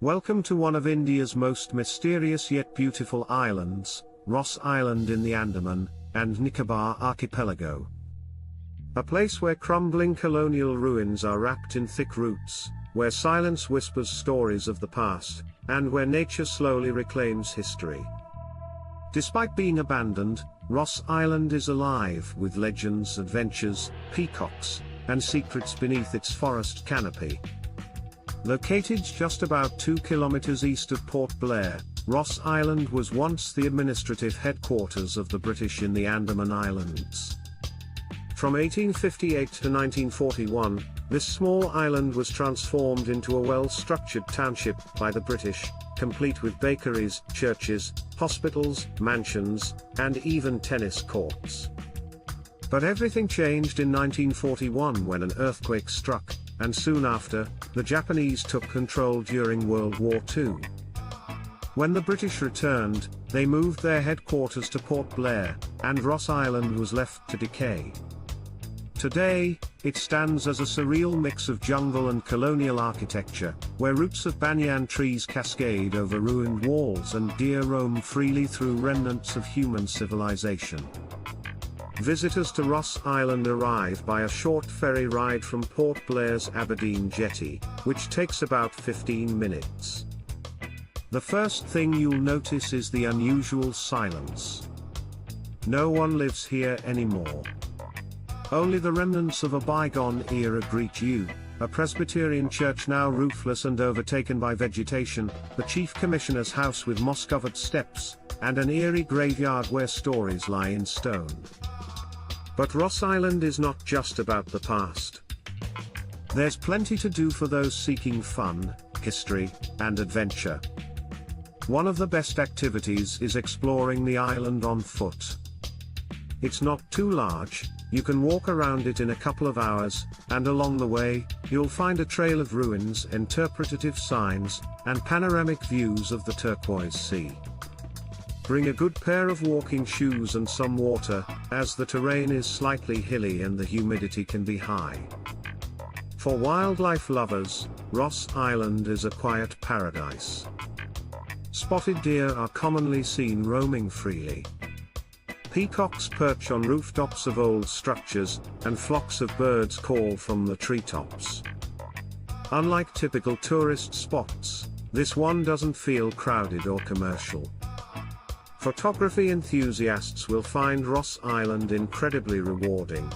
Welcome to one of India's most mysterious yet beautiful islands, Ross Island in the Andaman and Nicobar archipelago. A place where crumbling colonial ruins are wrapped in thick roots, where silence whispers stories of the past, and where nature slowly reclaims history. Despite being abandoned, Ross Island is alive with legends, adventures, peacocks, and secrets beneath its forest canopy. Located just about 2 kilometers east of Port Blair, Ross Island was once the administrative headquarters of the British in the Andaman Islands. From 1858 to 1941, this small island was transformed into a well-structured township by the British, complete with bakeries, churches, hospitals, mansions, and even tennis courts. But everything changed in 1941 when an earthquake struck, and soon after, the Japanese took control during World War II. When the British returned, they moved their headquarters to Port Blair, and Ross Island was left to decay. Today, it stands as a surreal mix of jungle and colonial architecture, where roots of banyan trees cascade over ruined walls and deer roam freely through remnants of human civilization. Visitors to Ross Island arrive by a short ferry ride from Port Blair's Aberdeen jetty, which takes about 15 minutes. The first thing you'll notice is the unusual silence. No one lives here anymore. Only the remnants of a bygone era greet you, a Presbyterian church now roofless and overtaken by vegetation, the chief commissioner's house with moss-covered steps, and an eerie graveyard where stories lie in stone. But Ross Island is not just about the past. There's plenty to do for those seeking fun, history, and adventure. One of the best activities is exploring the island on foot. It's not too large, you can walk around it in a couple of hours, and along the way, you'll find a trail of ruins, interpretative signs, and panoramic views of the turquoise sea. Bring a good pair of walking shoes and some water, as the terrain is slightly hilly and the humidity can be high. For wildlife lovers, Ross Island is a quiet paradise. Spotted deer are commonly seen roaming freely. Peacocks perch on rooftops of old structures, and flocks of birds call from the treetops. Unlike typical tourist spots, this one doesn't feel crowded or commercial. Photography enthusiasts will find Ross Island incredibly rewarding.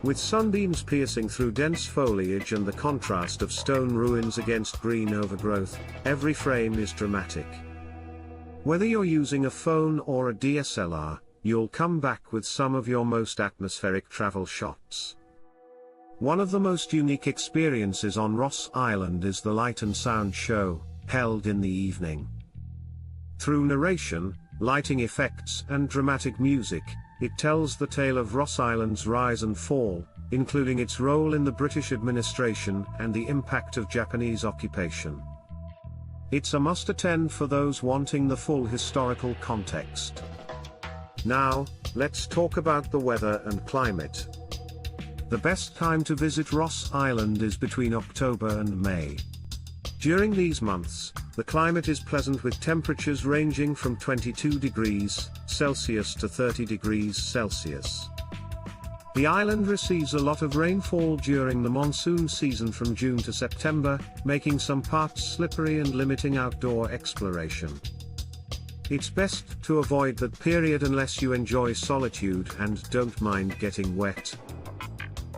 With sunbeams piercing through dense foliage and the contrast of stone ruins against green overgrowth, every frame is dramatic. Whether you're using a phone or a DSLR, you'll come back with some of your most atmospheric travel shots. One of the most unique experiences on Ross Island is the light and sound show, held in the evening. Through narration, lighting effects, and dramatic music, it tells the tale of Ross Island's rise and fall, including its role in the British administration and the impact of Japanese occupation. It's a must-attend for those wanting the full historical context. Now, let's talk about the weather and climate. The best time to visit Ross Island is between October and May. During these months, the climate is pleasant with temperatures ranging from 22 degrees Celsius to 30 degrees Celsius. The island receives a lot of rainfall during the monsoon season from June to September, making some parts slippery and limiting outdoor exploration. It's best to avoid that period unless you enjoy solitude and don't mind getting wet.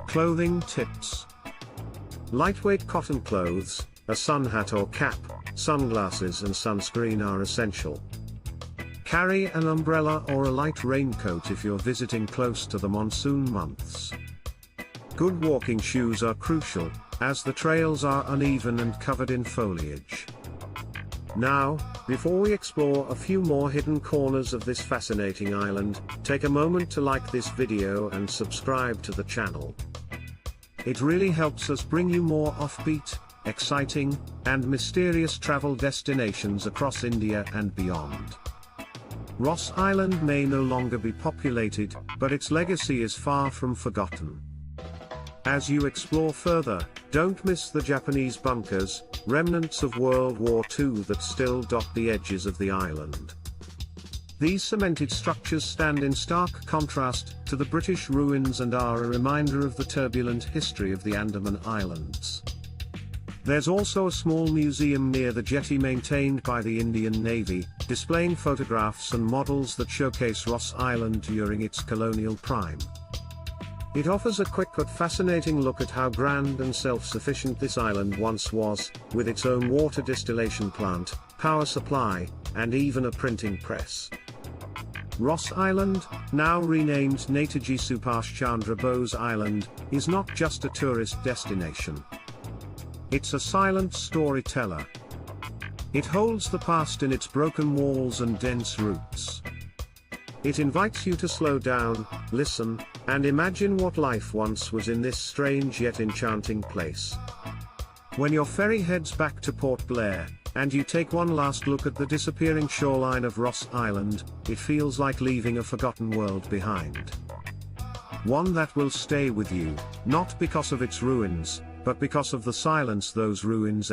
Clothing tips. Lightweight cotton clothes, a sun hat or cap, sunglasses and sunscreen are essential. Carry an umbrella or a light raincoat if you're visiting close to the monsoon months. Good walking shoes are crucial, as the trails are uneven and covered in foliage. Now, before we explore a few more hidden corners of this fascinating island, take a moment to like this video and subscribe to the channel. It really helps us bring you more offbeat, exciting, and mysterious travel destinations across India and beyond. Ross Island may no longer be populated, but its legacy is far from forgotten. As you explore further, Don't miss the Japanese bunkers, remnants of World War II that still dot the edges of the island. These cemented structures stand in stark contrast to the British ruins and are a reminder of the turbulent history of the Andaman Islands. There's also a small museum near the jetty maintained by the Indian Navy, displaying photographs and models that showcase Ross Island during its colonial prime. It offers a quick but fascinating look at how grand and self-sufficient this island once was, with its own water distillation plant, power supply, and even a printing press. Ross Island, now renamed Netaji Subhash Chandra Bose Island, is not just a tourist destination. It's a silent storyteller. It holds the past in its broken walls and dense roots. It invites you to slow down, listen, and imagine what life once was in this strange yet enchanting place. When your ferry heads back to Port Blair, and you take one last look at the disappearing shoreline of Ross Island, it feels like leaving a forgotten world behind. One that will stay with you, not because of its ruins, but because of the silence those ruins